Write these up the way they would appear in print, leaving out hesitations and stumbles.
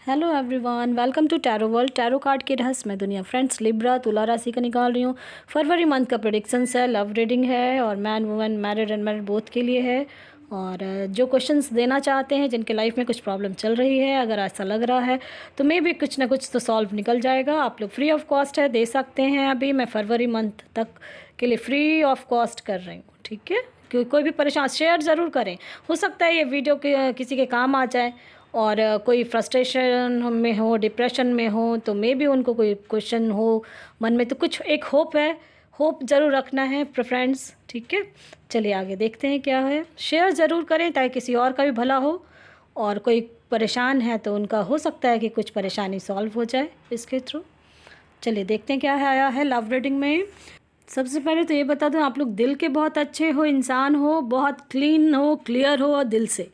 Hello everyone, welcome to tarot world. Tarot card के रहस्यमय दुनिया। फ्रेंड्स, लिब्रा तुला राशि का निकाल रही हूँ। फरवरी मंथ का प्रेडिक्शंस है, लव रीडिंग है और man woman married unmarried both के लिए है। और जो क्वेश्चंस देना चाहते हैं, जिनके लाइफ में कुछ प्रॉब्लम चल रही है, अगर ऐसा लग रहा है तो मे भी कुछ ना कुछ तो सॉल्व निकल जाएगा। आप लोग फ्री ऑफ कॉस्ट है, दे सकते हैं। अभी मैं फरवरी मंथ तक के लिए फ्री ऑफ कॉस्ट कर रही हूँ, ठीक है। कोई भी परेशान, शेयर ज़रूर करें। हो सकता है ये वीडियो किसी के काम आ जाए। और कोई फ्रस्ट्रेशन में हो, डिप्रेशन में हो, तो मे भी उनको कोई क्वेश्चन हो मन में, तो कुछ एक होप है, होप ज़रूर रखना है फ्रेंड्स, ठीक है। चलिए आगे देखते हैं क्या है। शेयर ज़रूर करें ताकि किसी और का भी भला हो, और कोई परेशान है तो उनका हो सकता है कि कुछ परेशानी सॉल्व हो जाए इसके थ्रू। चलिए देखते हैं क्या है आया है लव रीडिंग में। सबसे पहले तो ये बता दूं, आप लोग दिल के बहुत अच्छे हो, इंसान हो, बहुत क्लीन हो, क्लियर हो दिल से,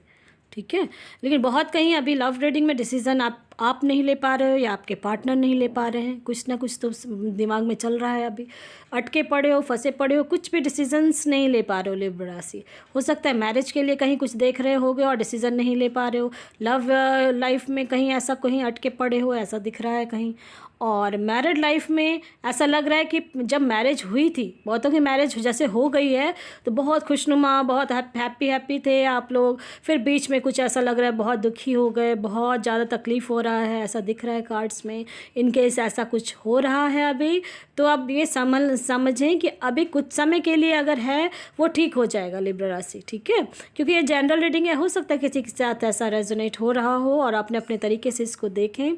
ठीक है। लेकिन बहुत कहीं अभी लव रीडिंग में डिसीज़न आप नहीं ले पा रहे हो, या आपके पार्टनर नहीं ले पा रहे हैं। कुछ ना कुछ तो दिमाग में चल रहा है, अभी अटके पड़े हो, फंसे पड़े हो, कुछ भी डिसीजंस नहीं ले पा रहे हो। लिब्रा राशि, हो सकता है मैरिज के लिए कहीं कुछ देख रहे होगे और डिसीज़न नहीं ले पा रहे हो। लव लाइफ में कहीं ऐसा, कहीं अटके पड़े हो, ऐसा दिख रहा है कहीं। और मैरिड लाइफ में ऐसा लग रहा है कि जब मैरिज हुई थी, बहुतों की मैरिज जैसे हो गई है तो बहुत खुशनुमा, बहुत हैप्पी थे आप लोग। फिर बीच में कुछ ऐसा लग रहा है बहुत दुखी हो गए, बहुत ज़्यादा तकलीफ़ हो रहा है, ऐसा दिख रहा है कार्ड्स में। इनकेस ऐसा कुछ हो रहा है अभी, तो अब ये समझें कि अभी कुछ समय के लिए अगर है वो ठीक हो जाएगा लिब्रा राशि, ठीक है। क्योंकि ये जनरल रीडिंग है, हो सकता है किसी के साथ ऐसा रेजोनेट हो रहा हो और आपने अपने तरीके से इसको देखें।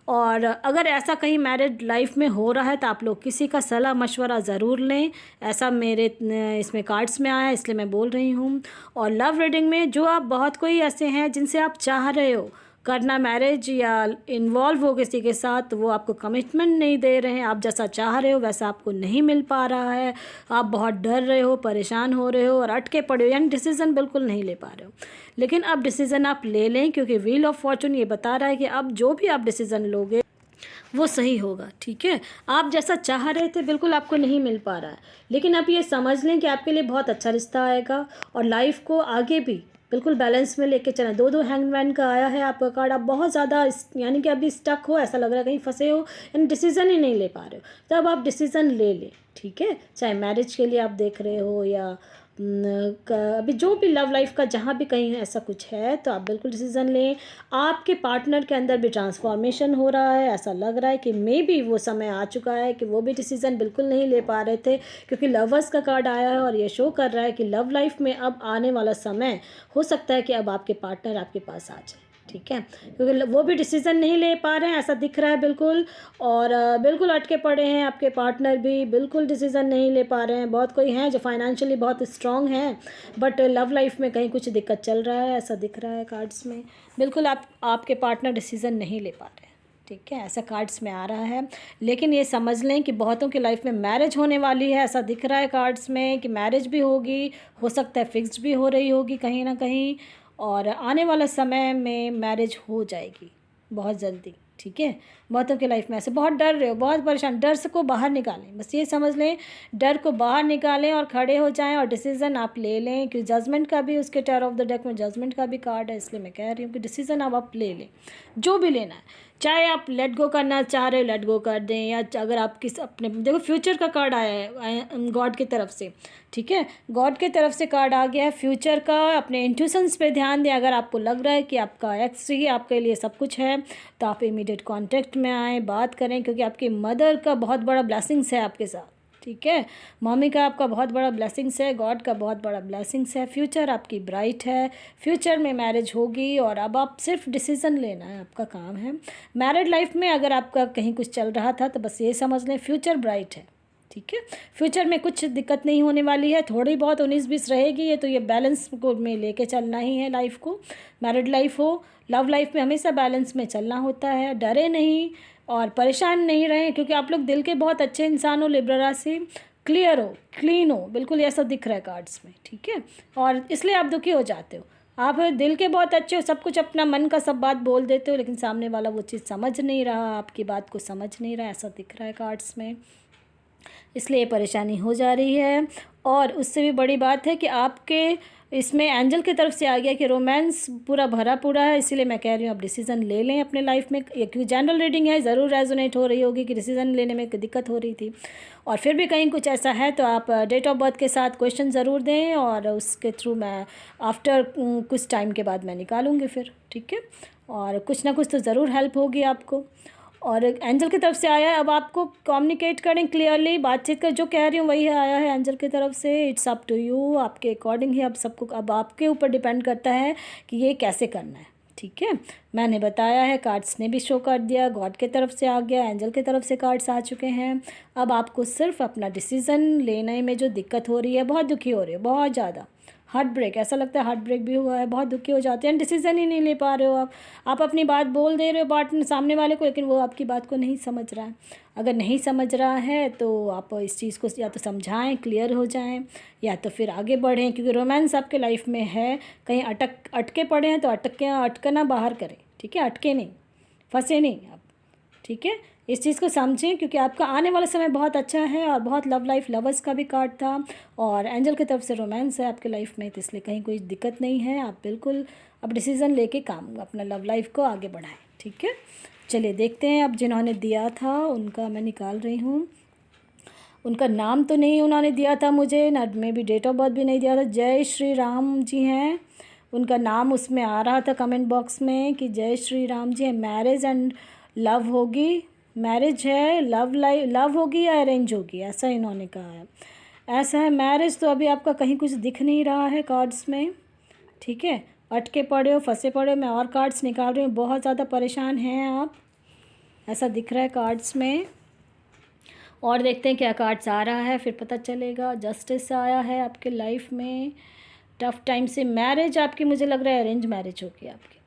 और अगर ऐसा कहीं मैरिड लाइफ में हो रहा है तो आप लोग किसी का सलाह मशवरा ज़रूर लें, ऐसा मेरे इसमें कार्ड्स में आया है, इसलिए मैं बोल रही हूँ। और लव रीडिंग में जो आप बहुत कोई ऐसे हैं जिनसे आप चाह रहे हो करना मैरिज या इन्वॉल्व हो किसी के साथ, तो वो आपको कमिटमेंट नहीं दे रहे हैं। आप जैसा चाह रहे हो वैसा आपको नहीं मिल पा रहा है। आप बहुत डर रहे हो, परेशान हो रहे हो और अटके पड़े हो, यानी डिसीज़न बिल्कुल नहीं ले पा रहे हो। लेकिन अब डिसीज़न आप ले लें, क्योंकि व्हील ऑफ फॉर्चून ये बता रहा है कि अब जो भी आप डिसीज़न लोगे वो सही होगा, ठीक है। आप जैसा चाह रहे थे बिल्कुल आपको नहीं मिल पा रहा है, लेकिन आप ये समझ लें कि आपके लिए बहुत अच्छा रिश्ता आएगा और लाइफ को आगे भी बिल्कुल बैलेंस में लेके चलें। दो हैंगमैन का आया है आपका कार्ड। आप बहुत ज़्यादा यानी कि अभी स्टक हो, ऐसा लग रहा है कहीं फंसे हो, यानी डिसीज़न ही नहीं ले पा रहे हो, तब आप डिसीज़न ले लें, ठीक है। चाहे मैरिज के लिए आप देख रहे हो या अभी जो भी लव लाइफ का जहाँ भी कहीं ऐसा कुछ है, तो आप बिल्कुल डिसीज़न लें। आपके पार्टनर के अंदर भी ट्रांसफॉर्मेशन हो रहा है, ऐसा लग रहा है कि मे बी वो समय आ चुका है कि वो भी डिसीज़न बिल्कुल नहीं ले पा रहे थे, क्योंकि लवर्स का कार्ड आया है और ये शो कर रहा है कि लव लाइफ में अब आने वाला समय हो सकता है कि अब आपके पार्टनर आपके पास आ जाए, ठीक है। क्योंकि वो भी डिसीज़न नहीं ले पा रहे हैं, ऐसा दिख रहा है बिल्कुल। और बिल्कुल अटके पड़े हैं, आपके पार्टनर भी बिल्कुल डिसीज़न नहीं ले पा रहे हैं। बहुत कोई हैं जो फाइनेंशियली बहुत स्ट्रांग हैं, बट लव लाइफ में कहीं कुछ दिक्कत चल रहा है, ऐसा दिख रहा है कार्ड्स में। बिल्कुल आपके पार्टनर डिसीज़न नहीं ले पा रहे हैं, ठीक है, ऐसा कार्ड्स में आ रहा है। लेकिन ये समझ लें कि बहुतों की लाइफ में मैरिज होने वाली है, ऐसा दिख रहा है कार्ड्स में कि मैरिज भी होगी, हो सकता है फिक्स्ड भी हो रही होगी कहीं ना कहीं, और आने वाला समय में मैरिज हो जाएगी बहुत जल्दी, ठीक है। बहुतों की लाइफ में ऐसे बहुत डर रहे हो, बहुत परेशान, डर से को बाहर निकालें, बस ये समझ लें, डर को बाहर निकालें और खड़े हो जाएं और डिसीज़न आप ले लें। क्योंकि जजमेंट का भी उसके टैरो ऑफ द डेक में जजमेंट का भी कार्ड है, इसलिए मैं कह रही हूँ कि डिसीज़न अब आप ले लें, जो भी लेना है। चाहे आप लेट गो करना चाह रहे हो, लेट गो कर दें, या अगर आप किस अपने देखो फ्यूचर का कार्ड आया है गॉड की तरफ से, ठीक है। गॉड की तरफ से कार्ड आ गया है फ्यूचर का। अपने इंट्यूशंस पे ध्यान दें। अगर आपको लग रहा है कि आपका एक्स ही आपके लिए सब कुछ है, तो आप इमीडिएट कांटेक्ट में आएँ, बात करें, क्योंकि आपकी मदर का बहुत बड़ा ब्लेसिंग्स है आपके साथ, ठीक है। मम्मी का आपका बहुत बड़ा ब्लेसिंग्स है, गॉड का बहुत बड़ा ब्लेसिंग्स है। फ्यूचर आपकी ब्राइट है, फ्यूचर में मैरिज होगी और अब आप सिर्फ डिसीज़न लेना है, आपका काम है। मैरिड लाइफ में अगर आपका कहीं कुछ चल रहा था तो बस ये समझ लें फ्यूचर ब्राइट है, ठीक है। फ्यूचर में कुछ दिक्कत नहीं होने वाली है, थोड़ी बहुत 19-20 रहेगी, ये तो ये बैलेंस को में लेके चलना ही है लाइफ को। मैरिड लाइफ हो, लव लाइफ में हमेशा बैलेंस में चलना होता है। डरे नहीं और परेशान नहीं रहें, क्योंकि आप लोग दिल के बहुत अच्छे इंसान हो, लिब्रा राशि, क्लियर हो, क्लीन हो, बिल्कुल ऐसा दिख रहा है कार्ड्स में, ठीक है। और इसलिए आप दुखी हो जाते हो। आप दिल के बहुत अच्छे हो, सब कुछ अपना मन का सब बात बोल देते हो, लेकिन सामने वाला वो चीज़ समझ नहीं रहा, आपकी बात को समझ नहीं रहा, ऐसा दिख रहा है कार्ड्स में, इसलिए परेशानी हो जा रही है। और उससे भी बड़ी बात है कि आपके इसमें एंजल की तरफ से आ गया कि रोमांस पूरा भरा पूरा है, इसीलिए मैं कह रही हूँ आप डिसीज़न ले लें अपने लाइफ में। क्योंकि जनरल रीडिंग है, ज़रूर रेजोनेट हो रही होगी कि डिसीज़न लेने में दिक्कत हो रही थी, और फिर भी कहीं कुछ ऐसा है तो आप डेट ऑफ बर्थ के साथ क्वेश्चन ज़रूर दें, और उसके थ्रू मैं आफ्टर कुछ टाइम के बाद मैं निकालूँगी फिर, ठीक है। और कुछ ना कुछ तो ज़रूर हेल्प होगी आपको। और एंजल की तरफ से आया है, अब आपको कम्युनिकेट करें क्लियरली, बातचीत कर, जो कह रही हूँ वही आया है एंजल की तरफ से। इट्स अप टू यू, आपके अकॉर्डिंग ही अब सबको, अब आपके ऊपर डिपेंड करता है कि ये कैसे करना है, ठीक है। मैंने बताया है, कार्ड्स ने भी शो कर दिया, गॉड की तरफ से आ गया, एंजल की तरफ से कार्ड्स आ चुके हैं। अब आपको सिर्फ अपना डिसीज़न लेने में जो दिक्कत हो रही है, बहुत दुखी हो रही है, बहुत ज़्यादा हार्ट ब्रेक, ऐसा लगता है हार्ट ब्रेक भी हुआ है, बहुत दुखी हो जाते हैं, डिसीज़न ही नहीं ले पा रहे हो आप अपनी बात बोल दे रहे हो पार्टनर सामने वाले को, लेकिन वो आपकी बात को नहीं समझ रहा है। अगर नहीं समझ रहा है तो आप इस चीज़ को या तो समझाएं, क्लियर हो जाएं, या तो फिर आगे बढ़ें। क्योंकि रोमांस आपके लाइफ में है, कहीं अटके पड़े हैं तो अटकना बाहर करें, ठीक है। अटके नहीं, फंसे नहीं आप, ठीक है। इस चीज़ को समझें, क्योंकि आपका आने वाला समय बहुत अच्छा है, और बहुत लव लाइफ, लवर्स का भी कार्ड था, और एंजल की तरफ से रोमांस है आपके लाइफ में, तो इसलिए कहीं कोई दिक्कत नहीं है। आप बिल्कुल अब डिसीज़न लेके काम अपना लव लाइफ को आगे बढ़ाएं, ठीक है। चलिए देखते हैं, अब जिन्होंने दिया था उनका मैं निकाल रही हूँ। उनका नाम तो नहीं उन्होंने दिया था मुझे, ना में भी डेट ऑफ बर्थ भी नहीं दिया था। जय श्री राम जी हैं, उनका नाम उसमें आ रहा था कमेंट बॉक्स में कि जय श्री राम जी हैं। मैरिज एंड लव होगी, मैरिज है, लव होगी या अरेंज होगी, ऐसा इन्होंने कहा है। ऐसा है, मैरिज तो अभी आपका कहीं कुछ दिख नहीं रहा है कार्ड्स में, ठीक है। अटके पड़े हो, फंसे पड़े हो, मैं और कार्ड्स निकाल रही हूँ, बहुत ज़्यादा परेशान हैं आप, ऐसा दिख रहा है कार्ड्स में। और देखते हैं क्या कार्ड्स आ रहा है, फिर पता चलेगा। जस्टिस आया है आपके लाइफ में, टफ टाइम से, मैरिज आपकी मुझे लग रहा है अरेंज मैरिज होगी आपकी,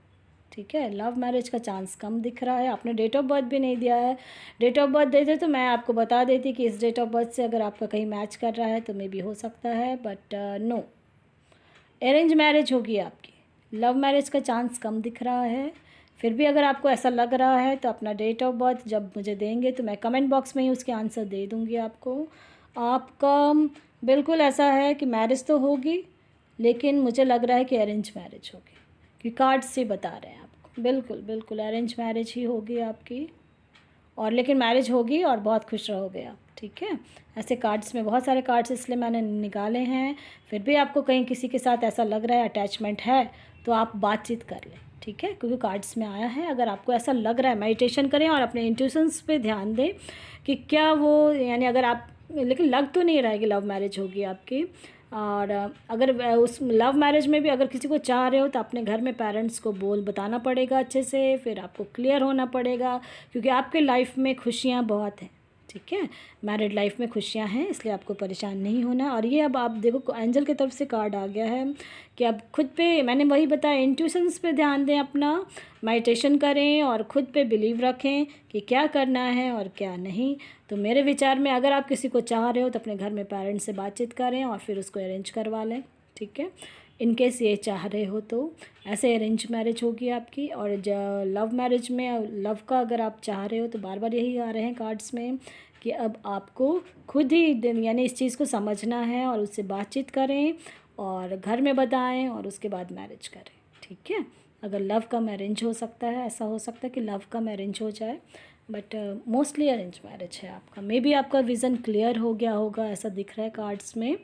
ठीक है। लव मैरिज का चांस कम दिख रहा है। आपने डेट ऑफ बर्थ भी नहीं दिया है, डेट ऑफ बर्थ देते तो मैं आपको बता देती कि इस डेट ऑफ बर्थ से अगर आपका कहीं मैच कर रहा है तो मे भी हो सकता है, बट नो, अरेंज मैरिज होगी आपकी, लव मैरिज का चांस कम दिख रहा है। फिर भी अगर आपको ऐसा लग रहा है तो अपना डेट ऑफ बर्थ जब मुझे देंगे तो मैं कमेंट बॉक्स में ही उसके आंसर दे दूँगी आपको। आपका बिल्कुल ऐसा है कि मैरिज तो होगी, लेकिन मुझे लग रहा है कि अरेंज मैरिज होगी, कि कार्ड्स से बता रहे हैं आपको, बिल्कुल बिल्कुल अरेंज मैरिज ही होगी आपकी। और लेकिन मैरिज होगी और बहुत खुश रहोगे आप, ठीक है। ऐसे कार्ड्स में बहुत सारे कार्ड्स इसलिए मैंने निकाले हैं। फिर भी आपको कहीं किसी के साथ ऐसा लग रहा है, अटैचमेंट है, तो आप बातचीत कर लें, ठीक है, क्योंकि कार्ड्स में आया है। अगर आपको ऐसा लग रहा है, मेडिटेशन करें और अपने इंट्यूशंस पे ध्यान दें कि क्या वो, यानी अगर आप, लेकिन लग तो नहीं रहा है कि लव मैरिज होगी आपकी। और अगर उस लव मैरिज में भी अगर किसी को चाह रहे हो तो अपने घर में पेरेंट्स को बताना पड़ेगा अच्छे से, फिर आपको क्लियर होना पड़ेगा, क्योंकि आपके लाइफ में खुशियाँ बहुत हैं, ठीक है। मैरिड लाइफ में खुशियां हैं, इसलिए आपको परेशान नहीं होना। और ये अब आप देखो एंजल की तरफ से कार्ड आ गया है कि अब खुद पे, मैंने वही बताया, इंट्यूशंस पे ध्यान दें, अपना मेडिटेशन करें और खुद पे बिलीव रखें कि क्या करना है और क्या नहीं। तो मेरे विचार में अगर आप किसी को चाह रहे हो तो अपने घर में पेरेंट्स से बातचीत करें और फिर उसको अरेंज करवा लें, ठीक है। इनकेस ये चाह रहे हो तो ऐसे अरेंज मैरिज होगी आपकी। और लव मैरिज में, लव का अगर आप चाह रहे हो तो बार बार यही आ रहे हैं कार्ड्स में कि अब आपको खुद ही यानी इस चीज़ को समझना है और उससे बातचीत करें और घर में बताएं और उसके बाद मैरिज करें, ठीक है। अगर लव का मैरिज हो सकता है, ऐसा हो सकता है कि लव का मैरिज हो जाए, बट मोस्टली अरेंज मैरिज है आपका। मे बी आपका विज़न क्लियर हो गया होगा, ऐसा दिख रहा है कार्ड्स में।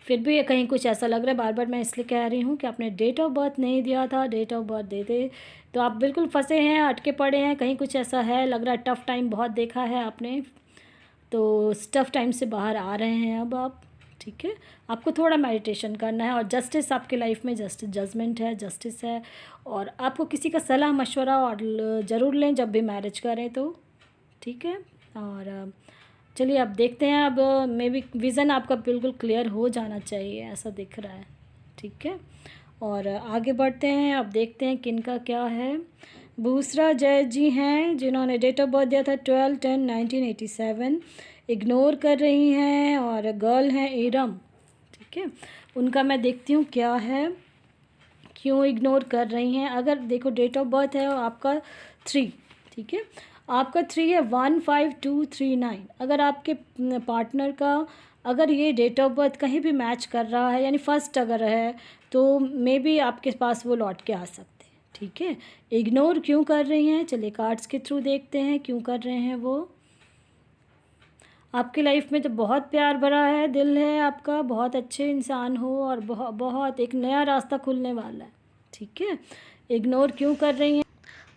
फिर भी ये कहीं कुछ ऐसा लग रहा है, बार बार मैं इसलिए कह रही हूँ कि आपने डेट ऑफ बर्थ नहीं दिया था, डेट ऑफ बर्थ दे दे तो आप बिल्कुल फंसे हैं, अटके पड़े हैं, कहीं कुछ ऐसा है, लग रहा है टफ़ टाइम बहुत देखा है आपने, तो टफ़ टाइम से बाहर आ रहे हैं अब आप, ठीक है। आपको थोड़ा मेडिटेशन करना है और जस्टिस आपके लाइफ में, जस्टिस जजमेंट है, जस्टिस है। और आपको किसी का सलाह मशवरा और ज़रूर लें जब भी मैरिज करें तो, ठीक है। और चलिए अब देखते हैं, अब मे बी विज़न आपका बिल्कुल क्लियर हो जाना चाहिए, ऐसा दिख रहा है, ठीक है। और आगे बढ़ते हैं, अब देखते हैं किनका क्या है। भूसरा जय जी हैं, जिन्होंने डेट ऑफ बर्थ दिया था 12/10/1987, इग्नोर कर रही हैं, और गर्ल हैं इरम, ठीक है। उनका मैं देखती हूँ क्या है, क्यों इग्नोर कर रही हैं। अगर देखो डेट ऑफ बर्थ है आपका 3, ठीक है, आपका 3 है 15239। अगर आपके पार्टनर का अगर ये डेट ऑफ बर्थ कहीं भी मैच कर रहा है, यानी फर्स्ट अगर है, तो मे बी आपके पास वो लौट के आ सकते हैं। ठीक है, इग्नोर क्यों कर रही हैं, चलिए कार्ड्स के थ्रू देखते हैं क्यों कर रहे हैं वो। आपकी लाइफ में तो बहुत प्यार भरा है, दिल है आपका, बहुत अच्छे इंसान हो और बहुत बहुत एक नया रास्ता खुलने वाला है। ठीक है, इग्नोर क्यों कर रही हैं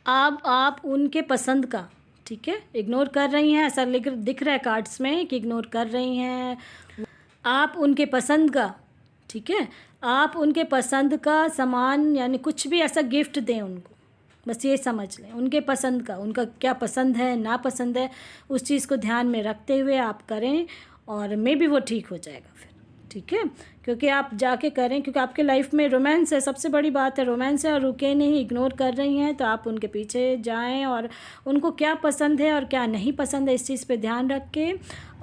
आप उनके पसंद का। ठीक है, इग्नोर कर रही हैं, ऐसा दिख रहा है कार्ड्स में कि इग्नोर कर रही हैं आप उनके पसंद का। ठीक है, आप उनके पसंद का सामान यानी कुछ भी ऐसा गिफ्ट दें उनको, बस ये समझ लें उनके पसंद का, उनका क्या पसंद है ना पसंद है उस चीज़ को ध्यान में रखते हुए आप करें और मे बी वो ठीक हो जाएगा फिर। ठीक है, क्योंकि आप जाके करें, क्योंकि आपके लाइफ में रोमांस है, सबसे बड़ी बात है रोमांस है और रुके नहीं, इग्नोर कर रही हैं, तो आप उनके पीछे जाएं और उनको क्या पसंद है और क्या नहीं पसंद है इस चीज़ पे ध्यान रख के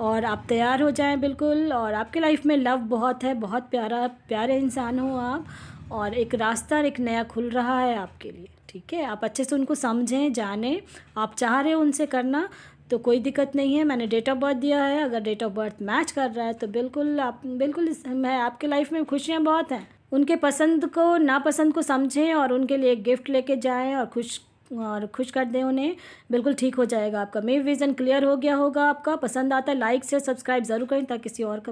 और आप तैयार हो जाएं बिल्कुल। और आपके लाइफ में लव बहुत है, बहुत प्यारे इंसान हो आप और एक रास्ता एक नया खुल रहा है आपके लिए। ठीक है, आप अच्छे से उनको समझें, जानें, आप चाह रहे हो उनसे करना तो कोई दिक्कत नहीं है। मैंने डेट ऑफ बर्थ दिया है, अगर डेट ऑफ बर्थ मैच कर रहा है तो बिल्कुल मैं आपके लाइफ में खुशियाँ बहुत हैं। उनके पसंद को नापसंद को समझें और उनके लिए एक गिफ्ट लेके जाएं और खुश कर दें उन्हें, बिल्कुल ठीक हो जाएगा आपका। मे विज़न क्लियर हो गया होगा आपका। पसंद आता है लाइक शेयर सब्सक्राइब ज़रूर करें ताकि किसी और का